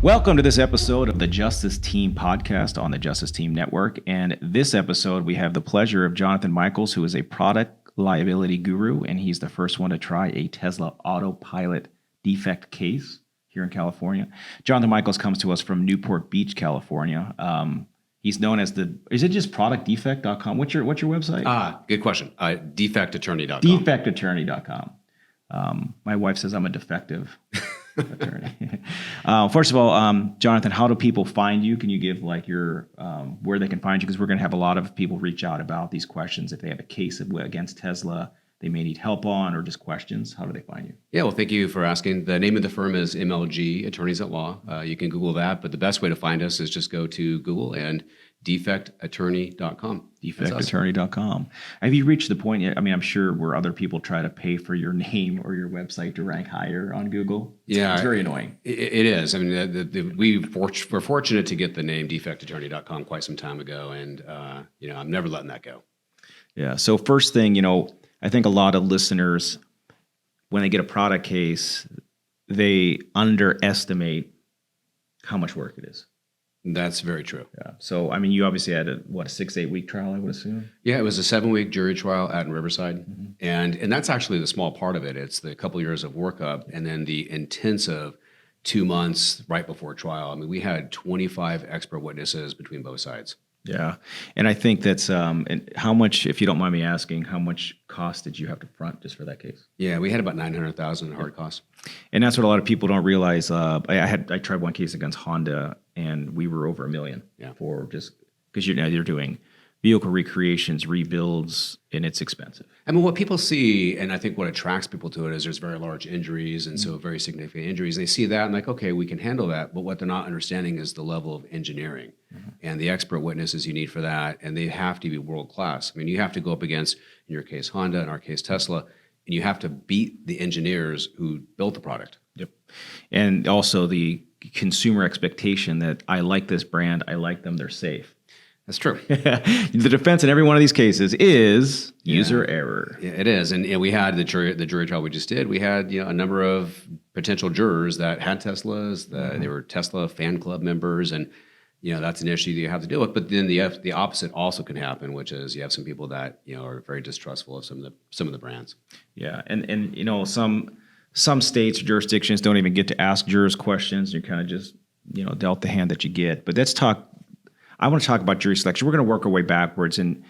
Welcome to this episode of the Justice Team podcast on the Justice Team Network. And this episode, we have the pleasure of Jonathan Michaels, who is a product liability guru, and he's the first one to try a Tesla Autopilot defect case here in California. Jonathan Michaels comes to us from Newport Beach, California. He's known as is it just productdefect.com? What's your website? Good question. Defectattorney.com. Defectattorney.com. My wife says I'm a defective attorney. First of all, Jonathan, how do people find you? Can you give like your where they can find you? Because we're going to have a lot of people reach out about these questions. If they have a case against Tesla, they may need help on, or just questions. How do they find you? Yeah, well, thank you for asking. The name of the firm is MLG, Attorneys at Law. You can Google that, but the best way to find us is just go to Google and defectattorney.com. Defectattorney.com. Have you reached the point yet? I mean, I'm sure where other people try to pay for your name or your website to rank higher on Google. Yeah, it's very annoying. It is. I mean, we're fortunate to get the name defectattorney.com quite some time ago, and I'm never letting that go. Yeah. So first thing, I think a lot of listeners, when they get a product case, they underestimate how much work it is. That's very true. Yeah. So, I mean, you obviously had a 6-8 week trial, I would assume? Yeah, it was a 7-week jury trial out in Riverside. Mm-hmm. And that's actually the small part of it. It's the couple years of workup and then the intensive 2 months right before trial. I mean, we had 25 expert witnesses between both sides. Yeah. And I think that's, and how much, if you don't mind me asking, how much cost did you have to front just for that case? Yeah, we had about $900,000 in hard costs. And that's what a lot of people don't realize. I tried one case against Honda, and we were over $1 million for just because you're doing vehicle recreations, rebuilds, and it's expensive. I mean, what people see, and I think what attracts people to it is there's very large injuries, and so very significant injuries. They see that and like, okay, we can handle that. But what they're not understanding is the level of engineering and the expert witnesses you need for that, and they have to be world class. I mean, you have to go up against, in your case, Honda, in our case, Tesla, and you have to beat the engineers who built the product. Yep. And also the consumer expectation that I like this brand, I like them, they're safe. That's true. The defense in every one of these cases is user error. Yeah, it is. And we had the jury trial we just did. We had a number of potential jurors that had Teslas. They were Tesla fan club members, and that's an issue that you have to deal with. But then the opposite also can happen, which is you have some people that are very distrustful of some of the brands. Yeah, and some states or jurisdictions don't even get to ask jurors questions. You're kind of just dealt the hand that you get. But I want to talk about jury selection. We're going to work our way backwards. And,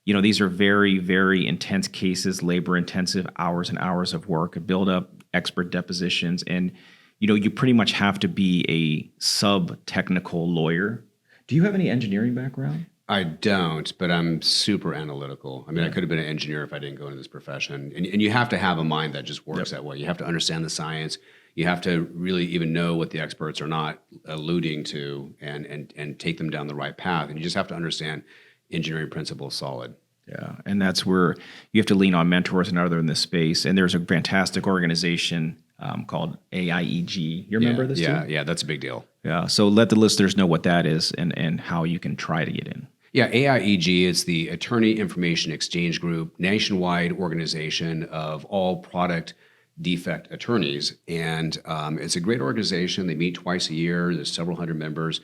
these are very, very intense cases, labor intensive, hours and hours of work, build up expert depositions. And, you pretty much have to be a sub-technical lawyer. Do you have any engineering background? I don't, but I'm super analytical. I mean, I could have been an engineer if I didn't go into this profession. And you have to have a mind that just works that way. You have to understand the science. You have to really even know what the experts are not alluding to and take them down the right path. And you just have to understand engineering principles solid. Yeah, and that's where you have to lean on mentors and others in this space. And there's a fantastic organization called AIEG. You remember this too? Yeah, that's a big deal. Yeah, so let the listeners know what that is and how you can try to get in. Yeah, AIEG is the Attorney Information Exchange Group, nationwide organization of all product defect attorneys. And it's a great organization. They meet twice a year. There's several hundred members.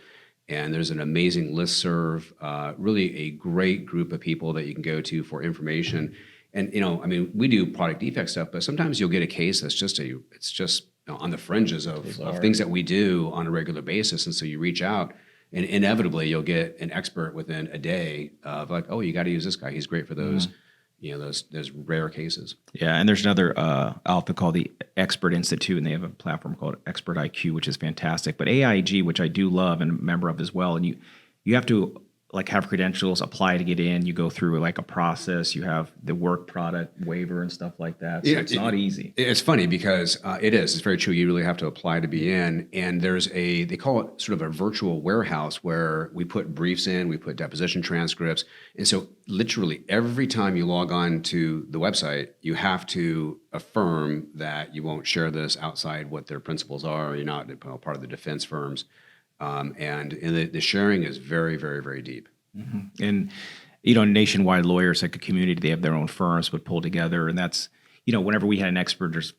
And there's an amazing listserv, really a great group of people that you can go to for information. And, we do product defect stuff, but sometimes you'll get a case that's just on the fringes of things that we do on a regular basis. And so you reach out, and inevitably you'll get an expert within a day of like, oh, you got to use this guy. He's great for those, those rare cases. Yeah, and there's another outfit called the Expert Institute, and they have a platform called Expert IQ, which is fantastic. But AIG, which I do love and a member of as well, and you have to have credentials, apply to get in. You go through a process. You have the work product waiver and stuff like that. So it's not easy. It's funny because it's very true. You really have to apply to be in. And there's they call it sort of a virtual warehouse where we put briefs in, we put deposition transcripts. And so literally every time you log on to the website, you have to affirm that you won't share this outside what their principles are. You're not part of the defense firms. And the sharing is very, very, very deep. Mm-hmm. And, nationwide lawyers, like a community, they have their own firms, but pull together. And that's, whenever we had an expert, there's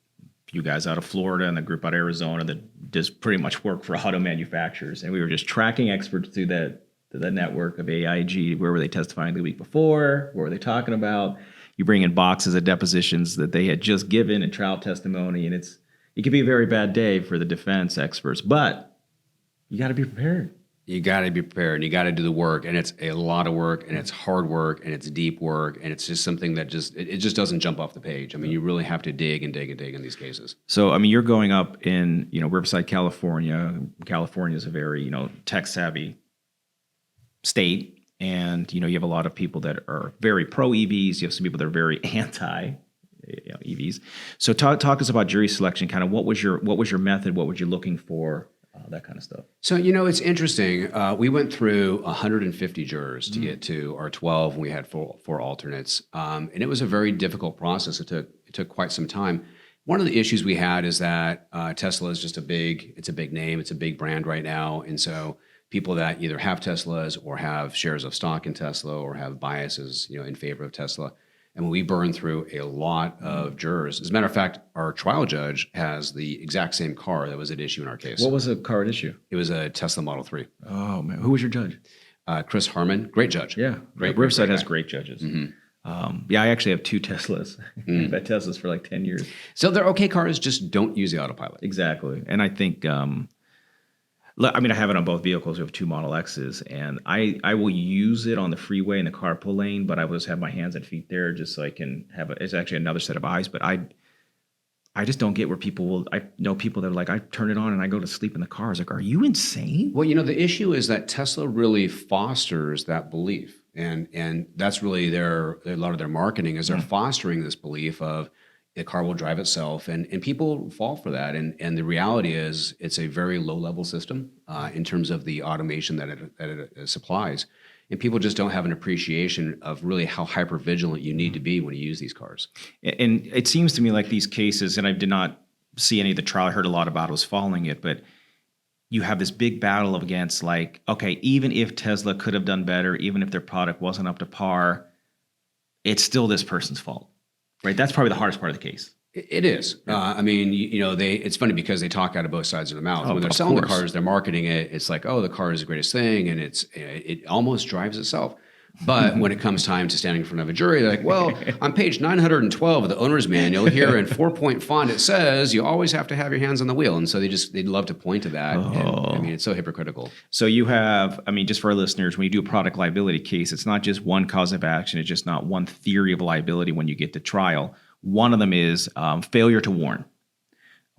you guys out of Florida and the group out of Arizona that just pretty much work for auto manufacturers. And we were just tracking experts through the network of AIG. Where were they testifying the week before? What were they talking about? You bring in boxes of depositions that they had just given and trial testimony, and it could be a very bad day for the defense experts, but you got to be prepared. You got to be prepared, and you got to do the work, and it's a lot of work, and it's hard work, and it's deep work, and it's just something that it just doesn't jump off the page. I mean, you really have to dig and dig and dig in these cases. So, I mean, you're going up in Riverside, California. California is a very tech savvy state, and you have a lot of people that are very pro EVs. You have some people that are very anti EVs. So, talk us about jury selection. Kind of what was your method? What were you looking for? That kind of stuff. So, it's interesting. We went through 150 jurors to get to our 12, and we had four alternates. And it was a very difficult process. It took quite some time. One of the issues we had is that Tesla is just it's a big name, it's a big brand right now. And so people that either have Teslas or have shares of stock in Tesla or have biases, in favor of Tesla. And we burned through a lot of jurors. As a matter of fact, our trial judge has the exact same car that was at issue in our case. What was the car at issue? It was a Tesla Model 3. Oh, man. Who was your judge? Chris Harmon. Great judge. Yeah. Riverside has great judges. Mm-hmm. I actually have 2 Teslas. I've had Teslas for like 10 years. So they're okay cars, just don't use the autopilot. Exactly. And I think... I have it on both vehicles. We have 2 Model X's, and I will use it on the freeway in the carpool lane, but I will just have my hands and feet there just so I can have it's actually another set of eyes. But I just don't get where I know people that are like, I turn it on and I go to sleep in the car. I was like, are you insane? Well, the issue is that Tesla really fosters that belief. And that's really a lot of their marketing is they're fostering this belief of the car will drive itself, and people fall for that. And the reality is it's a very low level system in terms of the automation that it supplies. And people just don't have an appreciation of really how hyper vigilant you need to be when you use these cars. And it seems to me like these cases, and I did not see any of the trial, I heard a lot about it, was following it, but you have this big battle against like, okay, even if Tesla could have done better, even if their product wasn't up to par, it's still this person's fault. Right, that's probably the hardest part of the case. It is. Yeah. It's funny because they talk out of both sides of the mouth. When they're selling the cars, they're marketing it. It's like, the car is the greatest thing, and it almost drives itself. But when it comes time to standing in front of a jury, they're like, well, on page 912 of the owner's manual, here in 4-point font, it says you always have to have your hands on the wheel. And so they'd love to point to that. And, it's so hypocritical. So you have, just for our listeners, when you do a product liability case, it's not just one cause of action. It's just not one theory of liability when you get to trial. One of them is failure to warn.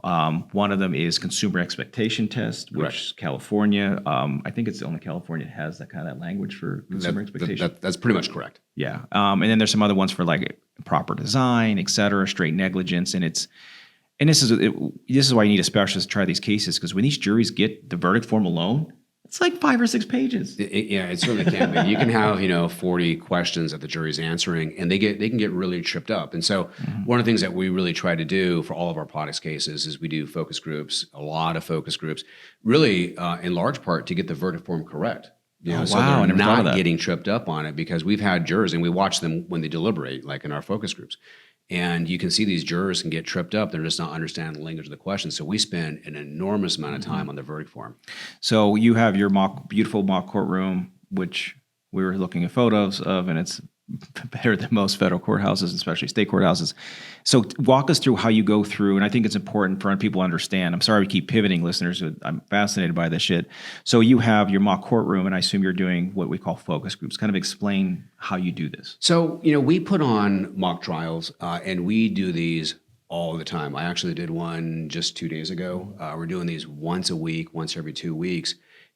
One of them is consumer expectation test, which Correct. California, I think it's the only California that has that kind of language for consumer expectation. That's pretty much correct. Yeah. And then there's some other ones for like proper design, et cetera, straight negligence. And this is why you need a specialist to try these cases, because when these juries get the verdict form alone, it's like 5 or 6 pages. It certainly can be. You can have 40 questions that the jury's answering, and they can get really tripped up. And so one of the things that we really try to do for all of our products cases is we do focus groups, a lot of focus groups, really in large part to get the verdict form correct. So they're not getting tripped up on it, because we've had jurors and we watch them when they deliberate, like in our focus groups. And you can see these jurors can get tripped up. They're just not understanding the language of the question. So we spend an enormous amount of time on the verdict form. So you have your beautiful mock courtroom, which we were looking at photos of, and it's better than most federal courthouses, especially state courthouses. So walk us through how you go through, and I think it's important for people to understand. I'm sorry we keep pivoting, listeners. I'm fascinated by this shit. So you have your mock courtroom, and I assume you're doing what we call focus groups. Kind of explain how you do this. So, we put on mock trials, and we do these all the time. I actually did one just 2 days ago. We're doing these once a week, once every 2 weeks.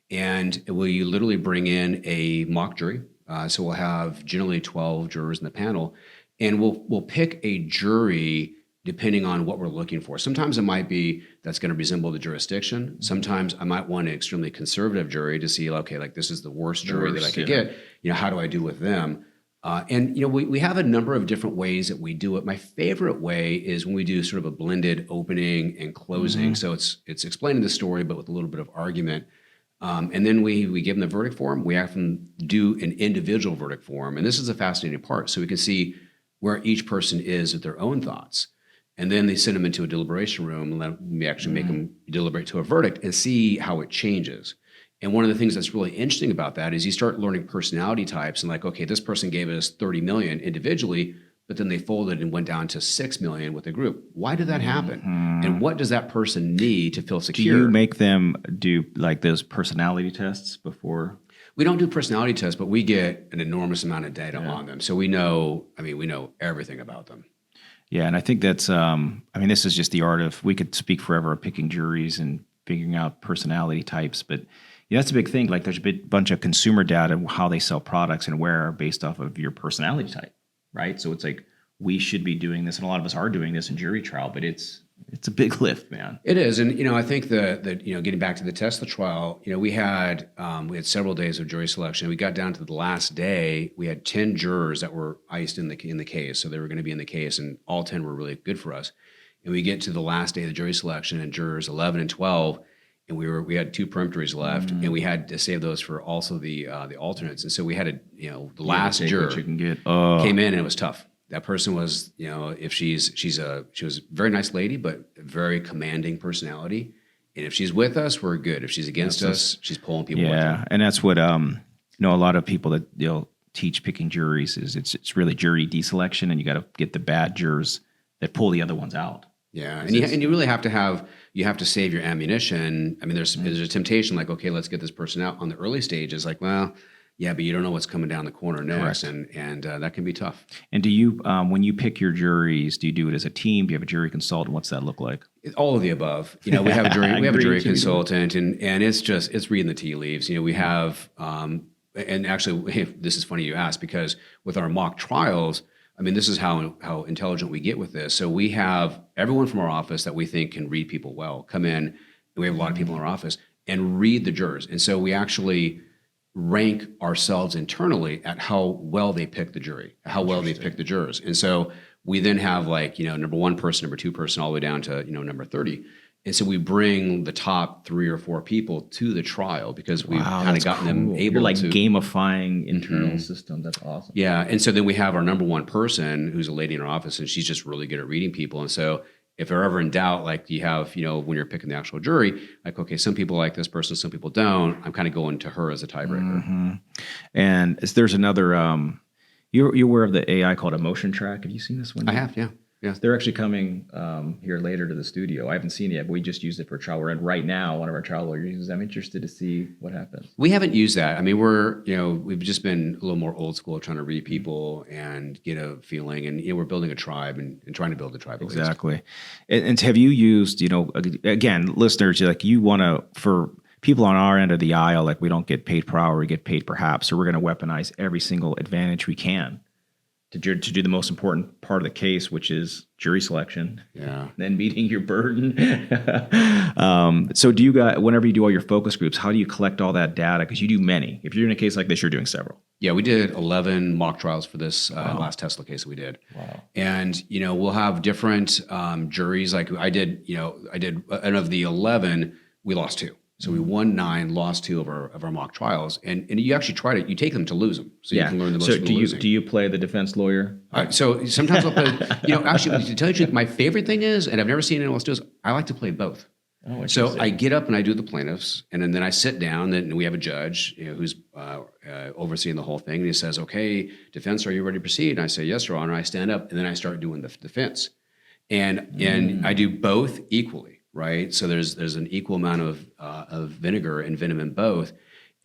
And we literally bring in a mock jury. So we'll have generally 12 jurors in the panel, and we'll pick a jury depending on what we're looking for. Sometimes it might be that's going to resemble the jurisdiction. Sometimes I might want an extremely conservative jury to see, okay, like this is the worst jury that I could get. How do I do with them? We have a number of different ways that we do it. My favorite way is when we do sort of a blended opening and closing. So it's explaining the story, but with a little bit of argument. And then we give them the verdict form. We have them do an individual verdict form. And this is a fascinating part. So we can see where each person is with their own thoughts. And then they send them into a deliberation room and let me actually make them deliberate to a verdict and see how it changes. And one of the things that's really interesting about that is you start learning personality types and like, okay, this person gave us 30 million individually, but then they folded and went down to 6 million with a group. Why did that happen? And what does that person need to feel Do secure? you make them do like those personality tests before? We don't do personality tests, but we get an enormous amount of data on them. So we know everything about them. Yeah, and I think that's, this is just the art of, we could speak forever of picking juries and figuring out personality types, but that's a big thing. Like there's a bunch of consumer data, how they sell products and where based off of your personality type, right? So it's like, we should be doing this, and a lot of us are doing this in jury trial, but it's a big lift, man. It is, and I think that getting back to the Tesla trial, we had several days of jury selection. We got down to the last day. We had 10 jurors that were iced in the case, so they were going to be in the case, and all 10 were really good for us. And we get to the last day of the jury selection, and jurors 11 and 12, and we had 2 peremptories left, and we had to save those for also the alternates. And so we had the last juror you can get. came in, and it was tough. That person was, if she was a very nice lady, but a very commanding personality. And if she's with us, we're good. If she's against us, she's pulling people with her. Yeah, and that's what a lot of people that teach picking juries is it's really jury deselection, and you got to get the bad jurors that pull the other ones out. Yeah, and you really have to save your ammunition. I mean, there's a temptation like, okay, let's get this person out on the early stages. Like, well, yeah, but you don't know what's coming down the corner next, and that can be tough. And do you, when you pick your juries, do you do it as a team? Do you have a jury consultant? What's that look like? All of the above. We have a jury consultant, and it's reading the tea leaves. We have, and actually, this is funny you ask, because with our mock trials, this is how intelligent we get with this. So we have everyone from our office that we think can read people well come in, and we have a lot of people in our office and read the jurors, and so we actually rank ourselves internally at how well they pick the jury, how well they pick the jurors. And so we then have number 1 person, number 2 person, all the way down to, number 30. And so we bring the top 3 or 4 people to the trial because we've kind of gotten them able You're to gamifying internal systems. That's awesome. Yeah. And so then we have our number 1 person who's a lady in our office, and she's just really good at reading people. And so if they're ever in doubt, like you have, when you're picking the actual jury, like, okay, some people like this person, some people don't. I'm kind of going to her as a tiebreaker. And there's another, you're aware of the AI called Emotion Track. Have you seen this one? I have, yeah. Yeah. They're actually coming here later to the studio. I haven't seen it yet, but we just used it for a trial. We're in right now. One of our trial lawyers uses. I'm interested to see what happens. We haven't used that. We've just been a little more old school, trying to read people and get a feeling. And we're building a tribe and trying to build a tribe. Exactly. And have you used? Again, listeners, you want to for people on our end of the aisle, like we don't get paid per hour, we get paid per hap. So we're going to weaponize every single advantage we can to do the most important part of the case, which is jury selection. Yeah. Then meeting your burden. So do you guys, whenever you do all your focus groups, how do you collect all that data? Because you do many. If you're in a case like this, you're doing several. Yeah, we did 11 mock trials for this last Tesla case that we did. Wow. And, we'll have different juries. Like I did, and of the 11, we lost 2. So we won 9, lost 2 of our mock trials, and you actually you take them to lose them, so you can learn the most. So from losing. do you play the defense lawyer? So sometimes I'll play. Actually, to tell you the truth, my favorite thing is, and I've never seen anyone else do this, I like to play both. Oh, so I get up and I do the plaintiffs, and then I sit down, and we have a judge who's overseeing the whole thing, and he says, "Okay, defense, are you ready to proceed?" And I say, "Yes, Your Honor." I stand up, and then I start doing the defense, and I do both equally. Right, so there's an equal amount of vinegar and venom in both,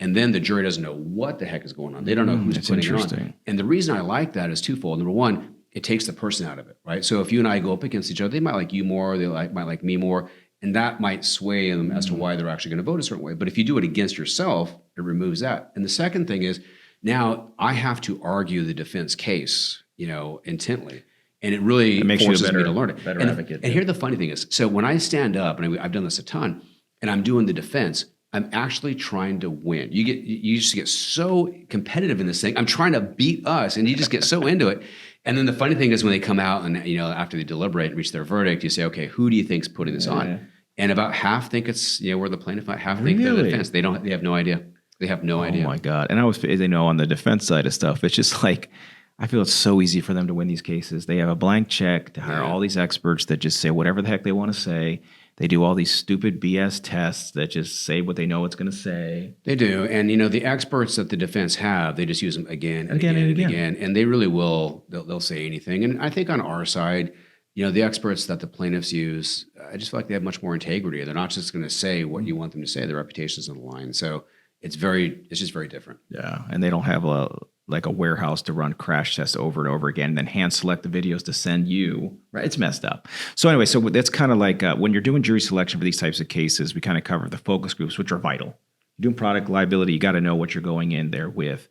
and then the jury doesn't know what the heck is going on. They don't know who's putting it on. And the reason I like that is twofold. Number one, it takes the person out of it. Right, so if you and I go up against each other, they might like you more, might like me more, and that might sway them as to why they're actually going to vote a certain way. But if you do it against yourself, it removes that. And the second thing is, now I have to argue the defense case, intently. And it really forces me to learn it. Better advocate. And here the funny thing is, so when I stand up, and I've done this a ton, and I'm doing the defense, I'm actually trying to win. You just get so competitive in this thing. I'm trying to beat us, and you just get so into it. And then the funny thing is when they come out and after they deliberate and reach their verdict, you say, okay, who do you think's putting this on? And about half think it's we're the plaintiff, half think they're the defense. They have no idea. They have no idea. Oh my God! And on the defense side of stuff, it's just like, I feel it's so easy for them to win these cases. They have a blank check to hire all these experts that just say whatever the heck they want to say. They do all these stupid BS tests that just say what they know it's going to say. They do. And, the experts that the defense have, they just use them again and Again again and and again. again. And they really will, they'll say anything. And I think on our side, the experts that the plaintiffs use, I just feel like they have much more integrity. They're not just going to say what you want them to say. Their reputation's on the line. So it's just very different. Yeah, and they don't have a warehouse to run crash tests over and over again, and then hand select the videos to send you. Right, it's messed up. So anyway, so that's kind of like when you're doing jury selection for these types of cases, we kind of cover the focus groups, which are vital. You're doing product liability, you got to know what you're going in there with.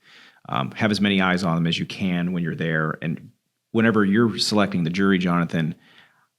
Have as many eyes on them as you can when you're there, and whenever you're selecting the jury, Jonathan,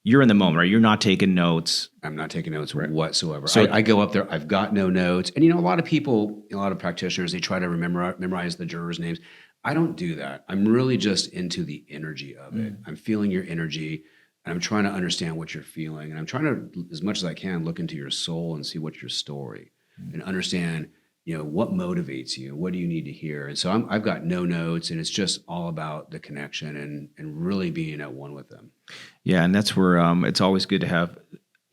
you're in the moment, right? You're not taking notes. I'm not taking notes whatsoever. So I go up there, I've got no notes. And, a lot of people, a lot of practitioners, they try to memorize the jurors' names. I don't do that. I'm really just into the energy of it. I'm feeling your energy, and I'm trying to understand what you're feeling. And I'm trying to, as much as I can, look into your soul and see what's your story and understand, what motivates you? What do you need to hear? And so I've got no notes, and it's just all about the connection and really being at one with them. Yeah, and that's where it's always good to have,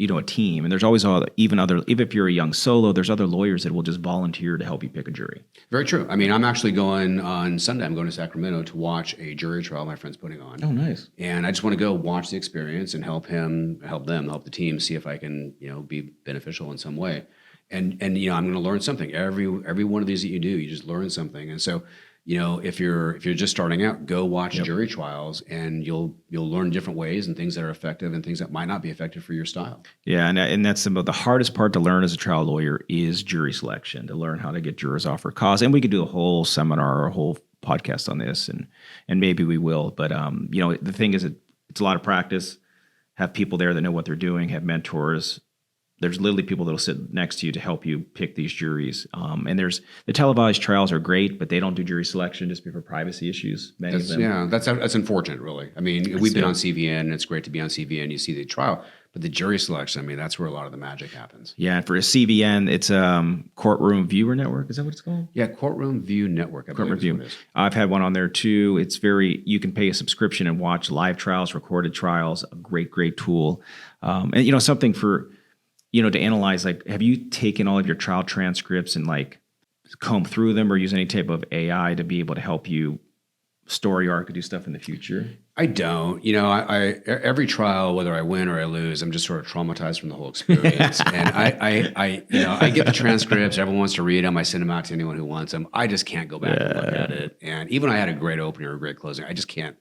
a team. And there's always even if you're a young solo, there's other lawyers that will just volunteer to help you pick a jury. Very true. I mean, I'm actually going on Sunday. I'm going to Sacramento to watch a jury trial my friend's putting on. Oh, nice. And I just want to go watch the experience and help the team, see if I can, be beneficial in some way. And I'm going to learn something. Every one of these that you do, you just learn something. And so, if you're just starting out, go watch jury trials, and you'll learn different ways and things that are effective and things that might not be effective for your style. Yeah, and that's the hardest part to learn as a trial lawyer is jury selection, to learn how to get jurors off for cause. And we could do a whole seminar or a whole podcast on this, and maybe we will. But the thing is, it's a lot of practice. Have people there that know what they're doing. Have mentors. There's literally people that'll sit next to you to help you pick these juries. And there's the televised trials are great, but they don't do jury selection just for privacy issues. Many of them. Yeah, that's unfortunate, really. I mean, we've been on CVN, and it's great to be on CVN. You see the trial, but the jury selection, I mean, that's where a lot of the magic happens. Yeah, and for a CVN, it's Courtroom Viewer Network. Is that what it's called? Yeah, Courtroom View Network. Courtroom View. I've had one on there too. It's you can pay a subscription and watch live trials, recorded trials. A great tool. And something for to analyze, like, have you taken all of your trial transcripts and comb through them, or use any type of AI to be able to help you story arc and do stuff in the future? I don't. Every trial, whether I win or I lose, I'm just sort of traumatized from the whole experience. And I get the transcripts. Everyone wants to read them. I send them out to anyone who wants them. I just can't go back and look at it. And even I had a great opening or a great closing, I just can't.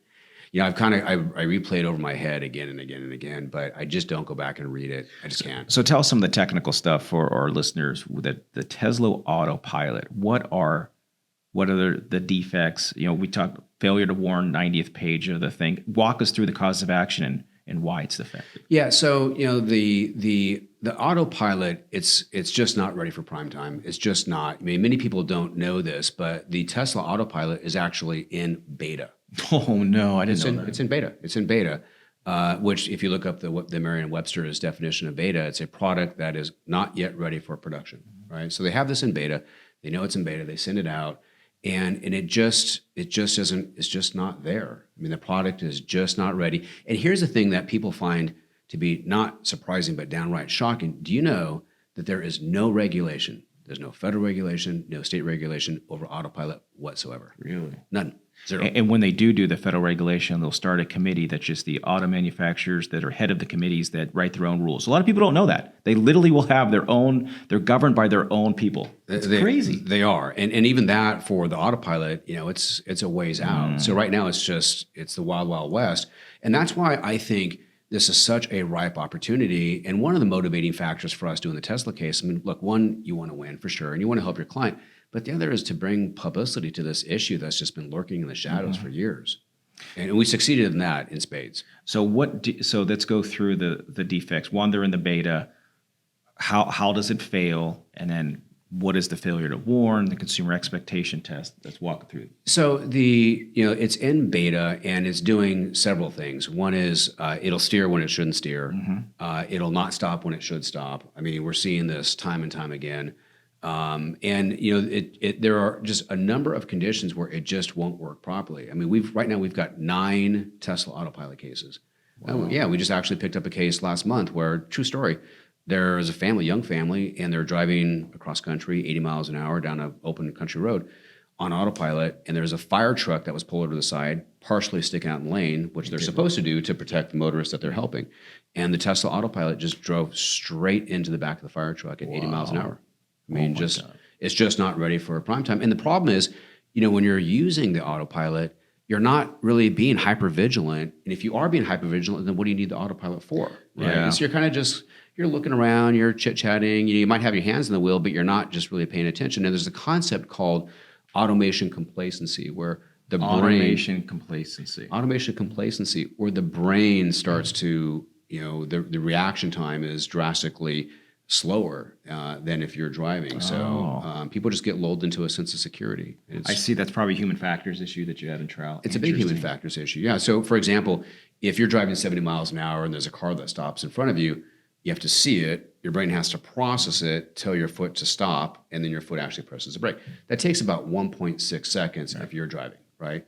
I replay it over my head again and again and again, but I just don't go back and read it. I just can't. So tell us some of the technical stuff for our listeners. The Tesla Autopilot. What are the defects? We talked failure to warn, 90th page of the thing. Walk us through the cause of action and why it's effective. Yeah. So the Autopilot, it's just not ready for prime time. It's just not. I mean, many people don't know this, but the Tesla Autopilot is actually in beta. Oh no, I didn't know that. It's in beta. It's in beta, which if you look up the Merriam-Webster's definition of beta, it's a product that is not yet ready for production, right? So they have this in beta. They know it's in beta. They send it out, and it just isn't. It's just not there. I mean, the product is just not ready. And here's the thing that people find to be not surprising but downright shocking. Do you know that there is no regulation? There's no federal regulation, no state regulation over Autopilot whatsoever. Really? None. Zero. And when they do the federal regulation, they'll start a committee that's just the auto manufacturers that are head of the committees that write their own rules. A lot of people don't know that. They literally will have their own, they're governed by their own people. It's crazy. They are. And even that for the Autopilot, it's a ways out. So right now it's the wild, wild west. And that's why I think this is such a ripe opportunity. And one of the motivating factors for us doing the Tesla case, I mean, look, one, you want to win for sure, and you want to help your client. But the other is to bring publicity to this issue that's just been lurking in the shadows for years. And we succeeded in that in spades. So so let's go through the defects. One, they're in the beta. How does it fail? And then what is the failure to warn, the consumer expectation test? Let's walk through. So it's in beta and it's doing several things. One is it'll steer when it shouldn't steer. It'll not stop when it should stop. I mean, we're seeing this time and time again. And there are just a number of conditions where it just won't work properly. I mean, right now we've got 9 Tesla Autopilot cases. Yeah, we just actually picked up a case last month where, true story, there is a family, young family, and they're driving across country, 80 miles an hour down an open country road on autopilot, and there's a fire truck that was pulled over to the side, partially sticking out in the lane, which they're supposed to do to protect the motorists that they're helping. And the Tesla Autopilot just drove straight into the back of the fire truck at 80 miles an hour. I mean, it's just not ready for prime time. And the problem is, when you're using the autopilot, you're not really being hyper vigilant. And if you are being hyper vigilant, then what do you need the autopilot for? Right. Yeah. So you're kind of you're looking around, you're chit chatting. You might have your hands on the wheel, but you're not just really paying attention. And there's a concept called automation complacency, where the automation complacency, where the brain starts to, the reaction time is drastically slower than if you're driving. So people just get lulled into a sense of security. I see that's probably a human factors issue that you had in trial. It's a big human factors issue. Yeah. So for example, if you're driving 70 miles an hour and there's a car that stops in front of you, you have to see it. Your brain has to process it, tell your foot to stop, and then your foot actually presses the brake. That takes about 1.6 seconds if you're driving, right?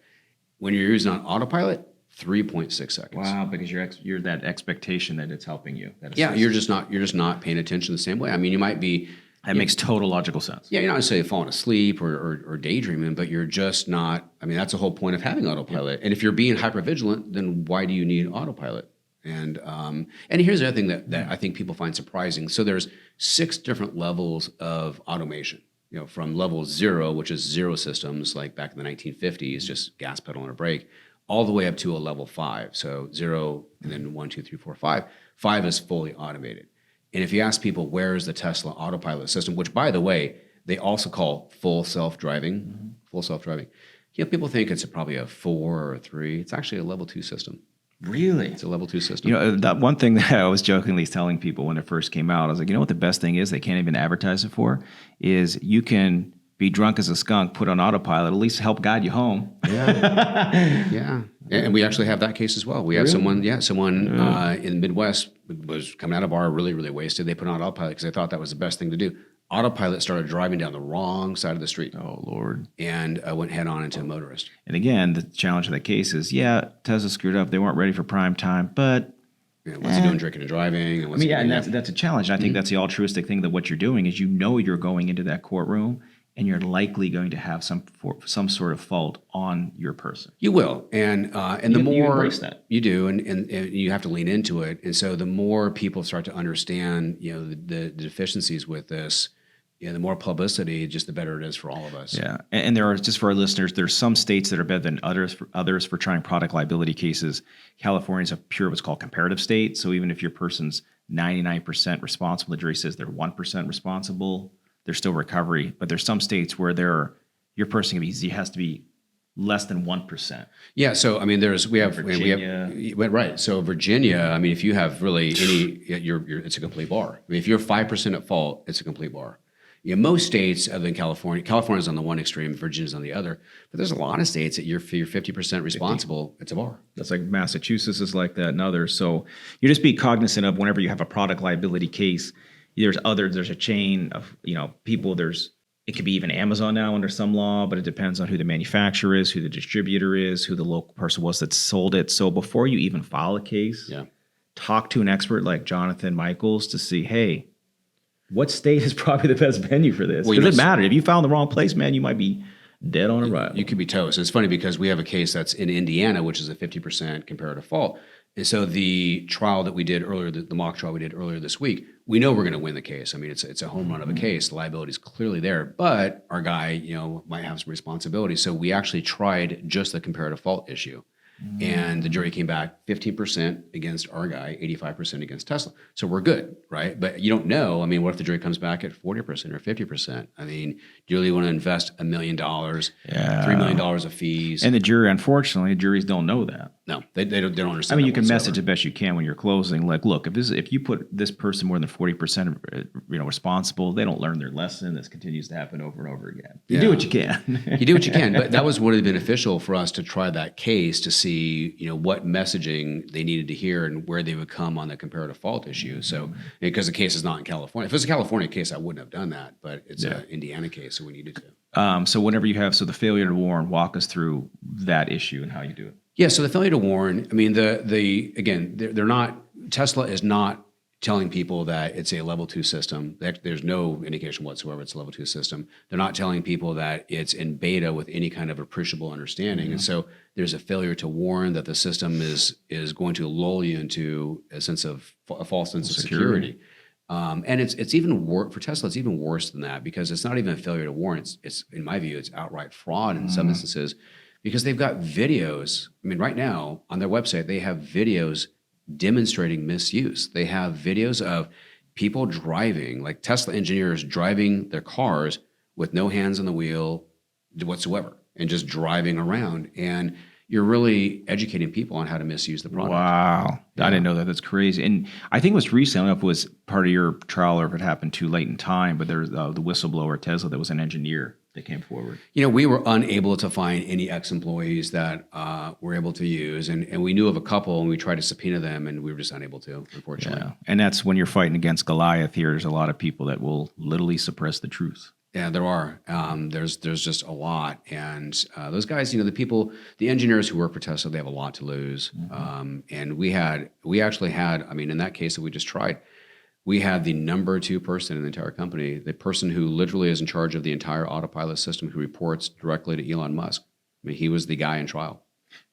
When you're using on autopilot, 3.6 seconds. Wow, because you're that expectation that it's helping you. Yeah, you're just not paying attention the same way. I mean, you might be. That makes total logical sense. Yeah, you're not necessarily falling asleep or daydreaming, but you're just not. I mean, that's the whole point of having autopilot. Yeah. And if you're being hypervigilant, then why do you need autopilot? And here's the other thing that I think people find surprising. So there's 6 different levels of automation. From level 0, which is zero systems, like back in the 1950s, just gas pedal and a brake, all the way up to a level 5. So 0, and then 1, 2, 3, 4, 5. 5 is fully automated. And if you ask people, where is the Tesla Autopilot system, which, by the way, they also call full self-driving, people think it's probably a 4 or a 3. It's actually a level 2 system. Really? It's a level 2 system. That one thing that I was jokingly telling people when it first came out, I was like, what the best thing is they can't even advertise it for, is you can be drunk as a skunk, put on autopilot, at least help guide you home. Yeah. Yeah. And we actually have that case as well. We have someone in the Midwest was coming out of a bar really, really wasted. They put on autopilot because they thought that was the best thing to do. Autopilot started driving down the wrong side of the street. Oh, Lord. And went head on into a motorist. And again, the challenge of that case is, Tesla screwed up. They weren't ready for prime time, but... what's he doing drinking and driving? And that's a challenge. I think that's the altruistic thing, that what you're doing is you're going into that courtroom and you're likely going to have some sort of fault on your person. You will. And the more... You embrace that. You do, and you have to lean into it. And so the more people start to understand, the deficiencies with this, the more publicity, just the better it is for all of us. Yeah, and there are, just for our listeners, there's some states that are better than others for trying product liability cases. California's a pure what's called comparative state. So even if your person's 99% responsible, the jury says they're 1% responsible, there's still recovery. But there's some states where your person has to be less than 1%. Yeah, so I mean, Virginia. Right. So Virginia, I mean, if you have really it's a complete bar. I mean, if you're 5% at fault, it's a complete bar. Most states other than California's on the one extreme, Virginia's on the other. But there's a lot of states that you're 50% responsible, it's a bar. That's like Massachusetts is like that, and others. So you just be cognizant of whenever you have a product liability case, there's a chain of people. It could be even Amazon now under some law, but it depends on who the manufacturer is, who the distributor is, who the local person was that sold it. So before you even file a case, talk to an expert like Jonathan Michaels to see, hey, what state is probably the best venue for this? Because it matters. If you found the wrong place, man, you might be dead on arrival. You could be toast. It's funny because we have a case that's in Indiana, which is a 50% comparative fault. And so the trial that we did earlier, the mock trial we did earlier this week, we know we're going to win the case. I mean, it's a home run of a case. The liability is clearly there, but our guy, might have some responsibility. So we actually tried just the comparative fault issue. And the jury came back 15% against our guy, 85% against Tesla. So we're good, right? But you don't know. I mean, what if the jury comes back at 40% or 50%? I mean, do you really want to invest $1 million, $3 million of fees? And the jury, unfortunately, juries don't know that. No, they don't I understand. mean, that you can whatsoever. message the best you can when you're closing. Like, look, if you put this person more than 40%, responsible, they don't learn their lesson. This continues to happen over and over again. You do what you can. You do what you can, but that was really beneficial for us to try that case to see, what messaging they needed to hear and where they would come on the comparative fault issue. So, because the case is not in California. If it was a California case, I wouldn't have done that, but it's an Indiana case, so we needed to. So whenever you have the failure to warn, walk us through that issue and how you do it. Yeah, so the failure to warn, I mean, again, they're not, Tesla is not telling people that it's a level 2 system. There's no indication whatsoever it's a level 2 system. They're not telling people that it's in beta with any kind of appreciable understanding. And so there's a failure to warn that the system is going to lull you into a false sense of security. And it's even worse for Tesla. It's even worse than that because it's not even a failure to warn. It's in my view, it's outright fraud in some instances. Because they've got videos. I mean, right now on their website, they have videos demonstrating misuse. They have videos of people driving, like Tesla engineers driving their cars with no hands on the wheel whatsoever and just driving around. And you're really educating people on how to misuse the product. Wow. Yeah. I didn't know that. That's crazy. And I think what's recent enough was part of your trial, or if it happened too late in time, but there's the whistleblower at Tesla that was an engineer that came forward. We were unable to find any ex-employees that we're able to use. And we knew of a couple and we tried to subpoena them and we were just unable to, unfortunately. Yeah. And that's when you're fighting against Goliath here. There's a lot of people that will literally suppress the truth. Yeah, there are. There's just a lot, and those guys, the engineers who work for Tesla, they have a lot to lose. And we actually had, I mean, in that case that we just tried, we had the number 2 person in the entire company, the person who literally is in charge of the entire autopilot system, who reports directly to Elon Musk. I mean, he was the guy in trial.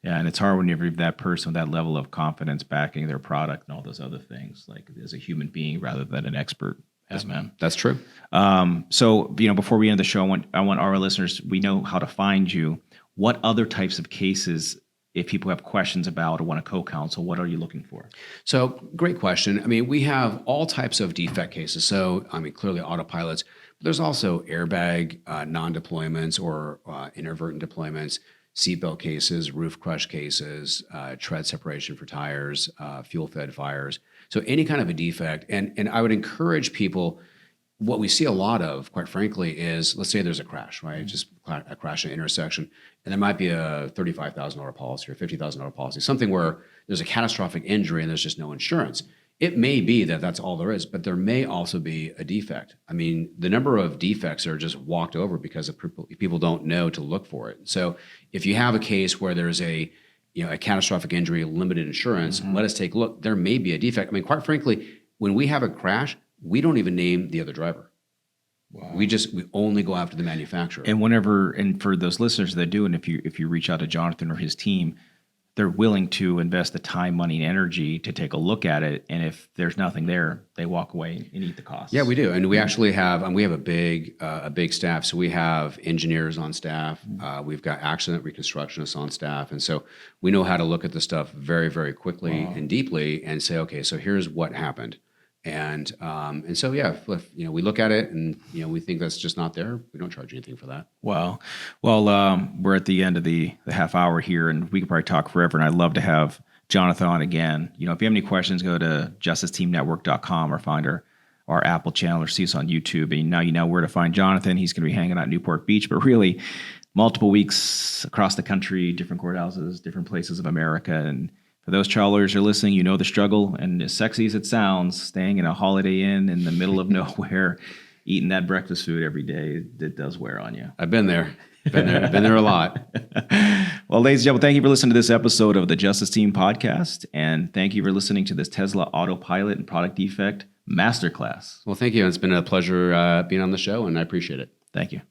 Yeah, and it's hard when you have that person with that level of confidence backing their product and all those other things, like as a human being rather than an expert. Yes, man. That's true. So, before we end the show, I want our listeners, we know how to find you. What other types of cases, if people have questions about or want to co-counsel, what are you looking for? So, great question. I mean, we have all types of defect cases. So, I mean, clearly autopilots, but there's also airbag non-deployments or inadvertent deployments, seatbelt cases, roof crush cases, tread separation for tires, fuel-fed fires. So any kind of a defect. And I would encourage people, what we see a lot of, quite frankly, is let's say there's a crash, right? Just a crash at an intersection. And there might be a $35,000 policy or $50,000 policy, something where there's a catastrophic injury and there's just no insurance. It may be that that's all there is, but there may also be a defect. I mean, the number of defects are just walked over because of people don't know to look for it. So if you have a case where there's a catastrophic injury, limited insurance, let us take a look. There may be a defect. I mean, quite frankly, when we have a crash, we don't even name the other driver. Wow. We only go after the manufacturer. And for those listeners that do, and if you reach out to Jonathan or his team, they're willing to invest the time, money, and energy to take a look at it. And if there's nothing there, they walk away and eat the costs. Yeah, we do. And we actually have, we have a big staff. So we have engineers on staff. We've got accident reconstructionists on staff. And so we know how to look at the stuff very, very quickly and deeply and say, okay, so here's what happened. And so, yeah, if we look at it and, we think that's just not there, we don't charge anything for that. Wow. Well, we're at the end of the half hour here, and we could probably talk forever, and I'd love to have Jonathan on again. If you have any questions, go to justicesteamnetwork.com or find our Apple channel or see us on YouTube. And now you know where to find Jonathan. He's going to be hanging out at Newport Beach, but really multiple weeks across the country, different courthouses, different places of America. And for those trial lawyers who are listening, you know the struggle. And as sexy as it sounds, staying in a Holiday Inn in the middle of nowhere, eating that breakfast food every day, it does wear on you. I've been there. I've been there a lot. Well, ladies and gentlemen, thank you for listening to this episode of the Justice Team Podcast. And thank you for listening to this Tesla Autopilot and Product Defect Masterclass. Well, thank you. It's been a pleasure being on the show, and I appreciate it. Thank you.